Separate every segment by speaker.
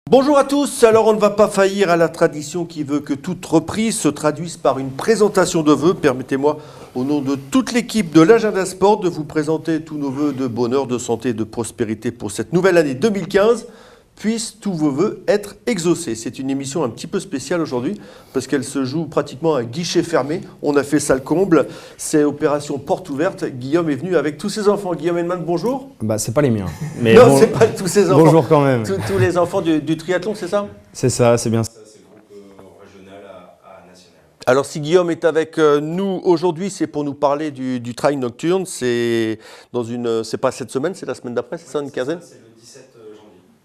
Speaker 1: Bonjour à tous, alors on ne va pas faillir à la tradition qui veut que toute reprise se traduise par une présentation de vœux. Permettez-moi, au nom de toute l'équipe de l'Agenda Sport, de vous présenter tous nos vœux de bonheur, de santé et de prospérité pour cette nouvelle année 2015. Puissent tous vos vœux être exaucés. C'est une émission un petit peu spéciale aujourd'hui parce qu'elle se joue pratiquement à guichet fermé. On a fait ça le comble. C'est opération porte ouverte. Guillaume est venu avec tous ses enfants. Guillaume Hennemann, bonjour.
Speaker 2: C'est pas les miens. Mais
Speaker 1: non,
Speaker 2: bon,
Speaker 1: c'est pas tous ses enfants.
Speaker 2: Bonjour quand même.
Speaker 1: Tous les enfants du triathlon, c'est ça?
Speaker 2: C'est ça, c'est bien ça.
Speaker 3: C'est le groupe régional à national.
Speaker 1: Alors si Guillaume est avec nous aujourd'hui, c'est pour nous parler du trail nocturne. C'est pas cette semaine, c'est la semaine d'après, c'est ça, une quinzaine?
Speaker 3: C'est le 17 janvier.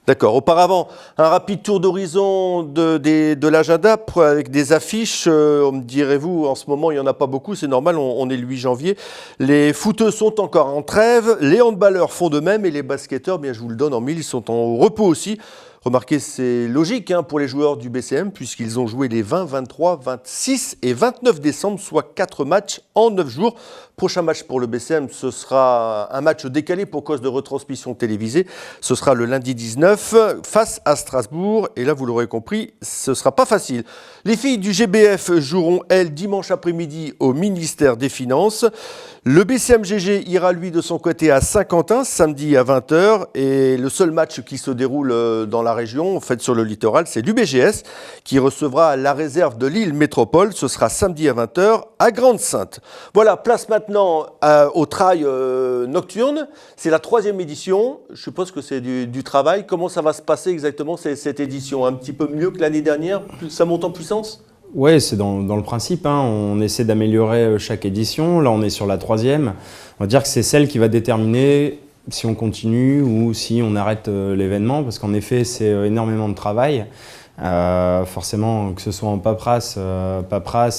Speaker 1: D'accord. Auparavant, un rapide tour d'horizon de l'agenda avec des affiches. Direz-vous, en ce moment, il n'y en a pas beaucoup, c'est normal, on est le 8 janvier. Les footeux sont encore en trêve, les handballeurs font de même et les basketteurs, bien je vous le donne en mille, ils sont en repos aussi. Remarquez, c'est logique pour les joueurs du BCM puisqu'ils ont joué les 20, 23, 26 et 29 décembre, soit 4 matchs en 9 jours. Prochain match pour le BCM, ce sera un match décalé pour cause de retransmission télévisée. Ce sera le lundi 19 face à Strasbourg. Et là, vous l'aurez compris, ce ne sera pas facile. Les filles du GBF joueront, elles, dimanche après-midi au ministère des Finances. Le BCM-GG ira, lui, de son côté à Saint-Quentin, samedi à 20h. Et le seul match qui se déroule dans la région, en fait sur le littoral, c'est l'UBGS qui recevra la réserve de Lille Métropole. Ce sera samedi à 20h à Grande-Synthe. Voilà, place maintenant au trail nocturne. C'est la 3e édition. Je suppose que c'est du travail. Comment ça va se passer exactement cette édition? Un petit peu mieux que l'année dernière? Ça monte en puissance?
Speaker 2: Oui, c'est dans le principe. On essaie d'améliorer chaque édition. Là, on est sur la 3e. On va dire que c'est celle qui va déterminer si on continue ou si on arrête l'événement. Parce qu'en effet, c'est énormément de travail. Forcément, que ce soit en paperasse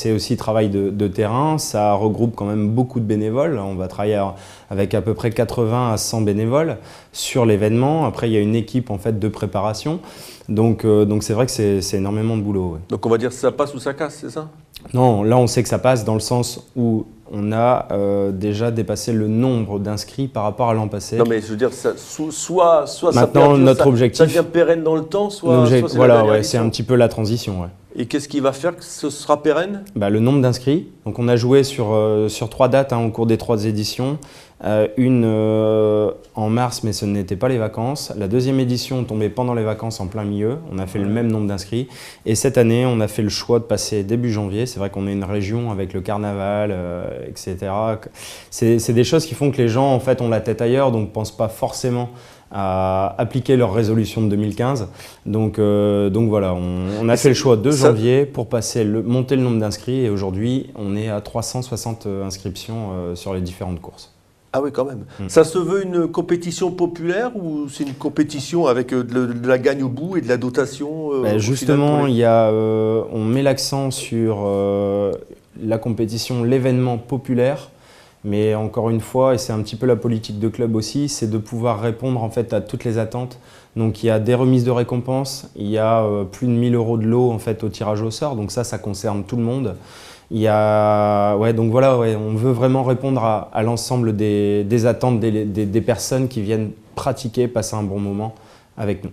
Speaker 2: et aussi travail de terrain, ça regroupe quand même beaucoup de bénévoles. On va travailler avec à peu près 80 à 100 bénévoles sur l'événement. Après, il y a une équipe en fait de préparation. Donc c'est vrai que c'est énormément de boulot. Ouais.
Speaker 1: Donc on va dire que ça passe ou ça casse, c'est ça?
Speaker 2: Non, là on sait que ça passe dans le sens où on a déjà dépassé le nombre d'inscrits par rapport à l'an passé.
Speaker 1: Non mais je veux dire, soit ça
Speaker 2: maintenant,
Speaker 1: perdure,
Speaker 2: notre objectif,
Speaker 1: ça devient pérenne dans le temps, soit c'est
Speaker 2: voilà, ouais, c'est un petit peu la transition. Ouais.
Speaker 1: Et qu'est-ce qui va faire que ce sera pérenne?
Speaker 2: Le nombre d'inscrits. Donc on a joué sur 3 dates au cours des 3 éditions. Une en mars, mais ce n'était pas les vacances. La 2e édition tombait pendant les vacances en plein milieu. On a fait le même nombre d'inscrits. Et cette année, on a fait le choix de passer début janvier. C'est vrai qu'on est une région avec le carnaval, etc. C'est des choses qui font que les gens en fait, ont la tête ailleurs, donc ne pensent pas forcément à appliquer leur résolution de 2015. Donc voilà, on a fait le choix de janvier pour monter le nombre d'inscrits. Et aujourd'hui, on est à 360 inscriptions sur les différentes courses.
Speaker 1: Ah oui, quand même. Ça se veut une compétition populaire ou c'est une compétition avec de la gagne au bout et de la dotation
Speaker 2: justement, on met l'accent sur la compétition, l'événement populaire. Mais encore une fois, et c'est un petit peu la politique de club aussi, c'est de pouvoir répondre en fait à toutes les attentes. Donc il y a des remises de récompenses, il y a plus de 1 000 € de lot en fait au tirage au sort. Donc ça concerne tout le monde. Il y a, donc voilà, on veut vraiment répondre à l'ensemble des attentes des personnes qui viennent pratiquer, passer un bon moment avec nous.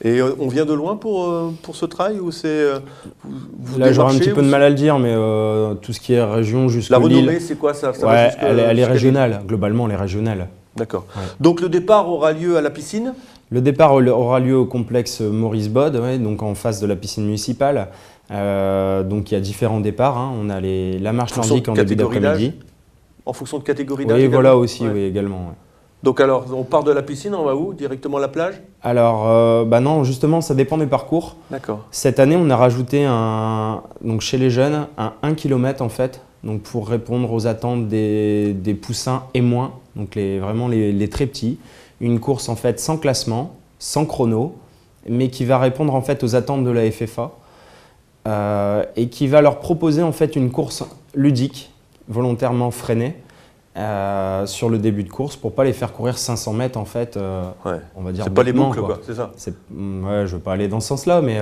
Speaker 1: Et on vient de loin pour ce trail ou c'est
Speaker 2: là j'aurais un petit peu de mal à le dire, mais tout ce qui est région jusqu'à Lille.
Speaker 1: La renommée, c'est quoi ça?
Speaker 2: Elle est régionale, globalement elle est régionale.
Speaker 1: D'accord. Ouais. Donc le départ aura lieu à la piscine?
Speaker 2: Le départ aura lieu au complexe Maurice Bode, donc en face de la piscine municipale. Donc il y a différents départs. On a la marche nordique en début d'après-midi.
Speaker 1: En fonction de catégorie d'âge?
Speaker 2: Oui, voilà aussi, oui, également. Ouais.
Speaker 1: Donc alors, on part de la piscine, on va où? Directement à la plage?
Speaker 2: Alors, non, justement, ça dépend des parcours. D'accord. Cette année, on a rajouté donc chez les jeunes, un 1 km en fait, donc pour répondre aux attentes des poussins et moins, donc vraiment les très petits. Une course en fait sans classement, sans chrono, mais qui va répondre en fait aux attentes de la FFA et qui va leur proposer en fait une course ludique, volontairement freinée, sur le début de course pour pas les faire courir 500 mètres en fait, on va dire.
Speaker 1: C'est pas les boucles quoi, c'est ça.
Speaker 2: Ouais, je veux pas aller dans ce sens-là, mais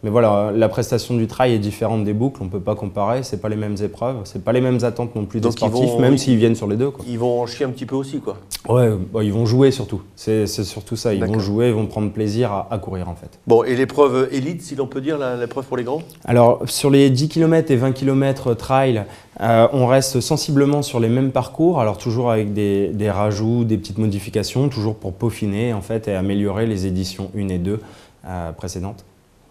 Speaker 2: Mais voilà, la prestation du trail est différente des boucles, on ne peut pas comparer, ce n'est pas les mêmes épreuves, ce n'est pas les mêmes attentes non plus des
Speaker 1: Donc
Speaker 2: sportifs, même s'ils viennent sur les deux, quoi.
Speaker 1: Ils vont en chier un petit peu aussi, quoi.
Speaker 2: Ouais, bah, ils vont jouer surtout, c'est surtout ça, ils vont
Speaker 1: D'accord.
Speaker 2: jouer, ils vont prendre plaisir à courir en fait.
Speaker 1: Bon, et l'épreuve élite, si l'on peut dire, l'épreuve pour les grands?
Speaker 2: Alors sur les 10 km et 20 km trail, on reste sensiblement sur les mêmes parcours, alors toujours avec des rajouts, des petites modifications, toujours pour peaufiner en fait et améliorer les éditions 1 et 2 précédentes.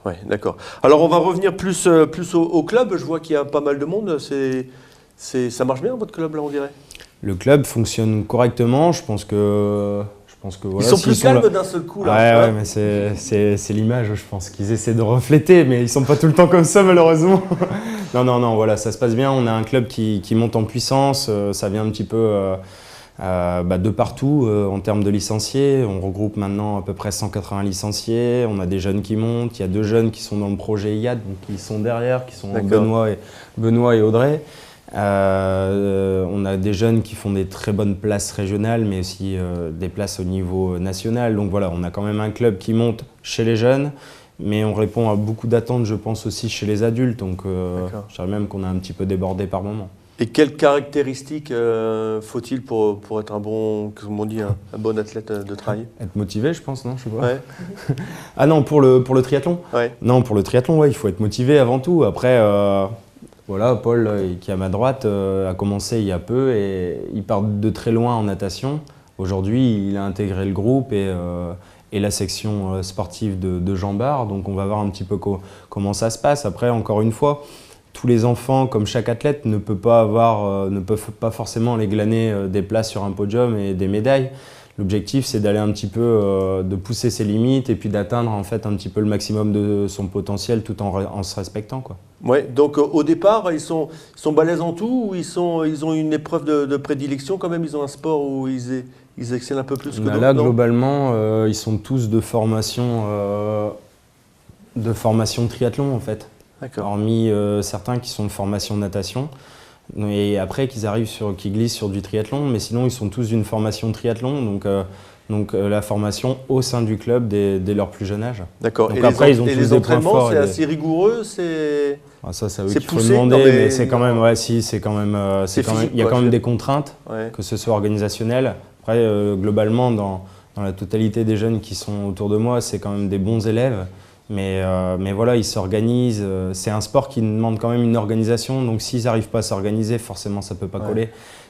Speaker 1: Oui, d'accord. Alors on va revenir plus au club. Je vois qu'il y a pas mal de monde. Ça marche bien votre club là, on dirait?
Speaker 2: Le club fonctionne correctement. Je pense que voilà,
Speaker 1: ils sont plus calmes
Speaker 2: là...
Speaker 1: d'un seul coup là.
Speaker 2: Ouais, mais c'est l'image. Je pense qu'ils essaient de refléter, mais ils sont pas tout le temps comme ça malheureusement. non, voilà, ça se passe bien. On a un club qui monte en puissance. Ça vient un petit peu de partout en termes de licenciés. On regroupe maintenant à peu près 180 licenciés. On a des jeunes qui montent. Il y a 2 jeunes qui sont dans le projet IAD, donc qui sont derrière, qui sont Benoît et Audrey. On a des jeunes qui font des très bonnes places régionales, mais aussi des places au niveau national. Donc voilà, on a quand même un club qui monte chez les jeunes, mais on répond à beaucoup d'attentes, je pense, aussi chez les adultes. Donc je dirais même qu'on a un petit peu débordé par moment.
Speaker 1: Et quelles caractéristiques faut-il pour être un bon, comme on dit, un bon athlète de trail?
Speaker 2: Être motivé, je pense, non? Je sais pas.
Speaker 1: Ouais.
Speaker 2: Ah non, pour le triathlon?
Speaker 1: Ouais.
Speaker 2: Non, pour le triathlon, ouais, il faut être motivé avant tout. Après, voilà, Paul, qui est à ma droite, a commencé il y a peu et il part de très loin en natation. Aujourd'hui, il a intégré le groupe et la section sportive de Jean Bart. Donc on va voir un petit peu comment ça se passe. Après, encore une fois, tous les enfants, comme chaque athlète, ne peuvent pas forcément aller glaner des places sur un podium et des médailles. L'objectif, c'est d'aller un petit peu, de pousser ses limites et puis d'atteindre en fait un petit peu le maximum de son potentiel tout en se respectant, quoi.
Speaker 1: Ouais, donc au départ, ils sont balèzes en tout ou ils ont une épreuve de prédilection quand même? Ils ont un sport où ils excellent un peu plus que d'autres?
Speaker 2: Là, globalement, ils sont tous de formation triathlon en fait.
Speaker 1: D'accord.
Speaker 2: Hormis certains qui sont de formation natation. Et après qu'ils glissent sur du triathlon, mais sinon ils sont tous d'une formation triathlon, donc la formation au sein du club dès leur plus jeune âge.
Speaker 1: D'accord.
Speaker 2: Donc après ils ont tous
Speaker 1: les
Speaker 2: des points
Speaker 1: entraînements,
Speaker 2: forts.
Speaker 1: c'est assez rigoureux, c'est.
Speaker 2: Ah, ça, c'est à eux
Speaker 1: c'est
Speaker 2: qu'il faut
Speaker 1: poussé,
Speaker 2: demander,
Speaker 1: non,
Speaker 2: mais c'est quand même,
Speaker 1: physique,
Speaker 2: il y a
Speaker 1: quoi,
Speaker 2: quand même des contraintes,
Speaker 1: Ouais.
Speaker 2: que ce soit organisationnel. Après, globalement, dans la totalité des jeunes qui sont autour de moi, c'est quand même des bons élèves. Mais voilà, ils s'organisent. C'est un sport qui demande quand même une organisation. Donc s'ils n'arrivent pas à s'organiser, forcément, ça ne peut pas coller.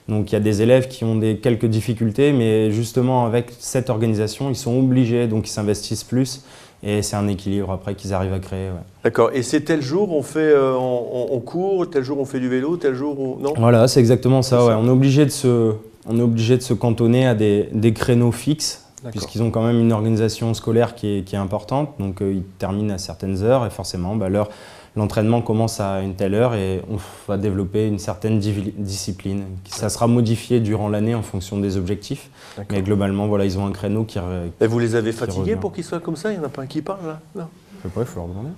Speaker 2: Donc il y a des élèves qui ont quelques difficultés, mais justement, avec cette organisation, ils sont obligés, donc ils s'investissent plus. Et c'est un équilibre après qu'ils arrivent à créer. Ouais.
Speaker 1: D'accord. Et c'est tel jour on fait, on court, tel jour on fait du vélo, tel jour on... Non?
Speaker 2: Voilà, c'est exactement ça. Ouais. On est obligé de se cantonner à des créneaux fixes. Puisqu'ils ont quand même une organisation scolaire qui est importante, donc ils terminent à certaines heures et forcément l'entraînement commence à une telle heure et on va développer une certaine discipline. Ça sera modifié durant l'année en fonction des objectifs, mais globalement voilà, ils ont un créneau qui
Speaker 1: Et vous les avez fatigués
Speaker 2: revient.
Speaker 1: pour qu'ils soient comme ça? Il n'y en a pas un qui parle là? Non.
Speaker 2: Je sais pas, il faut leur demander.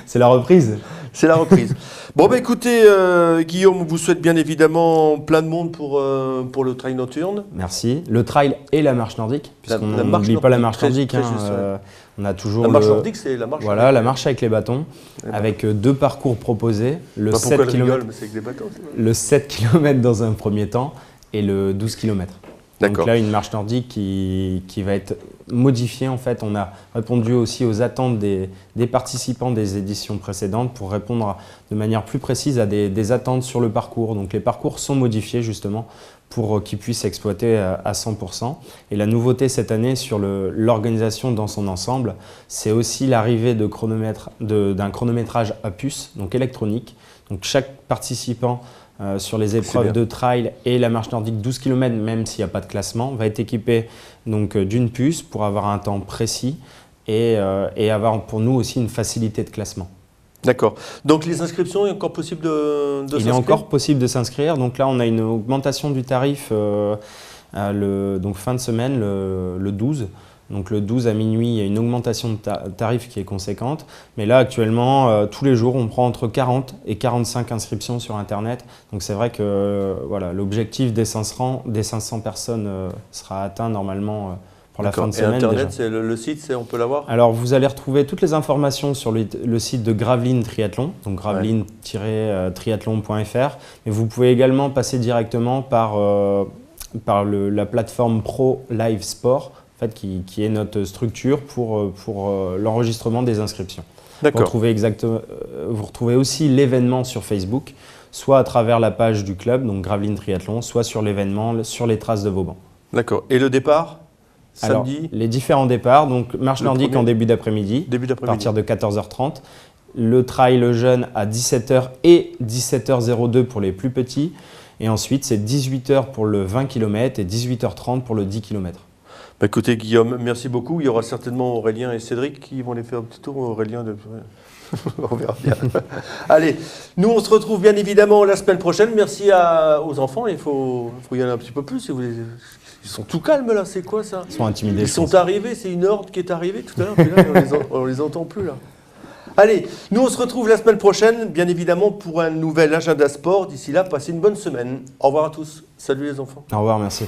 Speaker 2: C'est la reprise.
Speaker 1: C'est la reprise. Bon, bah écoutez, Guillaume, on vous souhaite bien évidemment plein de monde pour le trail nocturne.
Speaker 2: Merci. Le trail et la marche nordique, puisqu'on n'oublie pas la marche nordique. On a toujours
Speaker 1: la marche nordique, c'est la marche.
Speaker 2: Voilà, la marche avec les bâtons, avec 2 parcours proposés. Le 7 km,
Speaker 1: mais c'est avec des bâtons.
Speaker 2: le 7 km dans un premier temps et le 12 km. Donc là, une marche nordique qui va être modifiée. En fait, on a répondu aussi aux attentes des participants des éditions précédentes pour répondre de manière plus précise à des attentes sur le parcours. Donc les parcours sont modifiés justement pour qu'ils puissent exploiter à 100%. Et la nouveauté cette année sur l'organisation dans son ensemble, c'est aussi l'arrivée d'un chronométrage à puce, donc électronique. Donc chaque participant sur les épreuves de trail et la marche nordique 12 km, même s'il n'y a pas de classement, va être équipé d'une puce pour avoir un temps précis et avoir pour nous aussi une facilité de classement.
Speaker 1: D'accord. Donc les inscriptions, il est encore possible de s'inscrire?
Speaker 2: Il est encore possible de s'inscrire. Donc là, on a une augmentation du tarif donc fin de semaine, le 12. Donc le 12 à minuit, il y a une augmentation de tarif qui est conséquente. Mais là, actuellement, tous les jours, on prend entre 40 et 45 inscriptions sur Internet. Donc c'est vrai que voilà, l'objectif des 500 personnes sera atteint normalement pour la fin de
Speaker 1: Et
Speaker 2: semaine.
Speaker 1: Internet,
Speaker 2: déjà.
Speaker 1: c'est le site, on peut l'avoir?
Speaker 2: Alors, vous allez retrouver toutes les informations sur le site de Gravelines Triathlon, donc gravelines-triathlon.fr. Mais vous pouvez également passer directement par la plateforme Pro Live Sport, en fait, qui est notre structure pour l'enregistrement des inscriptions. Vous retrouvez aussi l'événement sur Facebook, soit à travers la page du club, donc Gravelines Triathlon, soit sur l'événement sur les traces de Vauban.
Speaker 1: D'accord. Et le départ?
Speaker 2: Alors,
Speaker 1: Samedi?
Speaker 2: les différents départs, donc marche nordique
Speaker 1: premier.
Speaker 2: en début d'après-midi,
Speaker 1: Début
Speaker 2: à
Speaker 1: d'après-midi.
Speaker 2: partir de 14h30. Le trail le jeune à 17h et 17h02 pour les plus petits. Et ensuite, c'est 18h pour le 20 km et 18h30 pour le 10 km.
Speaker 1: Bah, écoutez Guillaume, merci beaucoup. Il y aura certainement Aurélien et Cédric qui vont les faire un petit tour. Aurélien, on verra bien. Allez, nous on se retrouve bien évidemment la semaine prochaine. Merci aux enfants. Il faut y aller un petit peu plus. Ils sont tout calmes là, c'est quoi ça?
Speaker 2: Ils sont intimidés.
Speaker 1: Ils
Speaker 2: je
Speaker 1: sont
Speaker 2: pense.
Speaker 1: arrivés, c'est une horde qui est arrivée tout à l'heure. Puis là, on les entend plus là. Allez, nous on se retrouve la semaine prochaine, bien évidemment, pour un nouvel agenda sport. D'ici là, passez une bonne semaine. Au revoir à tous. Salut les enfants.
Speaker 2: Au revoir, merci.